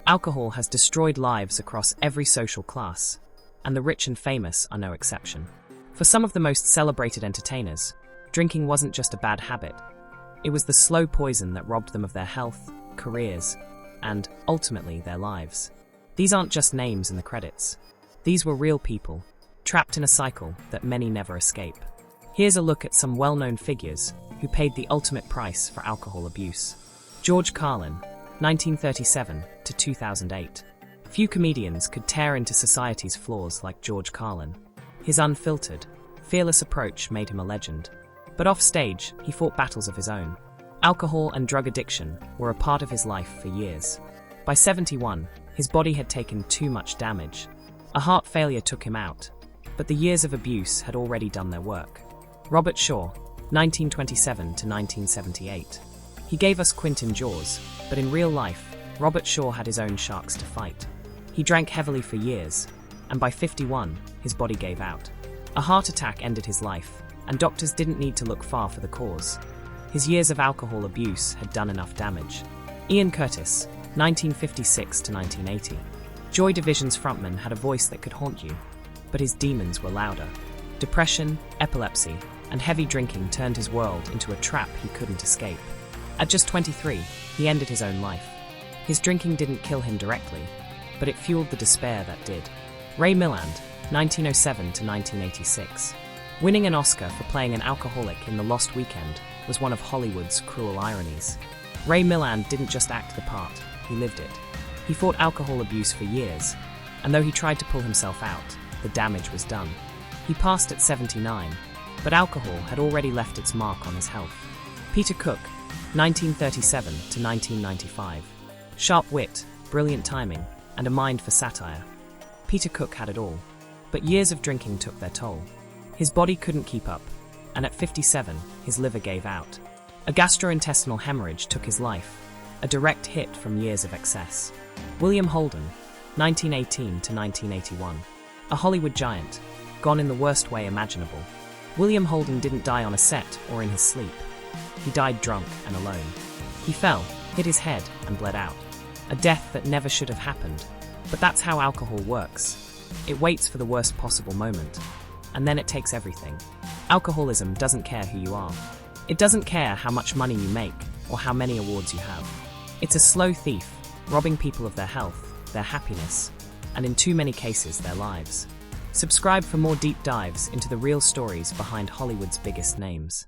Alcohol has destroyed lives across every social class, and the rich and famous are no exception. For some of the most celebrated entertainers, drinking wasn't just a bad habit. It was the slow poison that robbed them of their health, careers, and, ultimately, their lives. These aren't just names in the credits. These were real people, trapped in a cycle that many never escape. Here's a look at some well-known figures who paid the ultimate price for alcohol abuse. George Carlin, 1937 to 2008. Few comedians could tear into society's flaws like George Carlin. His unfiltered, fearless approach made him a legend. But off stage, he fought battles of his own. Alcohol and drug addiction were a part of his life for years. By 71, his body had taken too much damage. A heart failure took him out, but the years of abuse had already done their work. Robert Shaw, 1927 to 1978. He gave us Quentin Jaws, but in real life, Robert Shaw had his own sharks to fight. He drank heavily for years, and by 51, his body gave out. A heart attack ended his life, and doctors didn't need to look far for the cause. His years of alcohol abuse had done enough damage. Ian Curtis, 1956 to 1980. Joy Division's frontman had a voice that could haunt you, but his demons were louder. Depression, epilepsy, and heavy drinking turned his world into a trap he couldn't escape. At just 23, he ended his own life. His drinking didn't kill him directly, but it fueled the despair that did. Ray Milland, 1907 to 1986. Winning an Oscar for playing an alcoholic in The Lost Weekend was one of Hollywood's cruel ironies. Ray Milland didn't just act the part, he lived it. He fought alcohol abuse for years, and though he tried to pull himself out, the damage was done. He passed at 79, but alcohol had already left its mark on his health. Peter Cook, 1937 to 1995. Sharp wit, brilliant timing, and a mind for satire. Peter Cook had it all, but years of drinking took their toll. His body couldn't keep up, and at 57, his liver gave out. A gastrointestinal hemorrhage took his life, a direct hit from years of excess. William Holden, 1918 to 1981. A Hollywood giant, gone in the worst way imaginable. William Holden didn't die on a set or in his sleep. He died drunk and alone. He fell, hit his head, and bled out. A death that never should have happened. But that's how alcohol works. It waits for the worst possible moment, and then it takes everything. Alcoholism doesn't care who you are. It doesn't care how much money you make or how many awards you have. It's a slow thief, robbing people of their health, their happiness, and in too many cases, their lives. Subscribe for more deep dives into the real stories behind Hollywood's biggest names.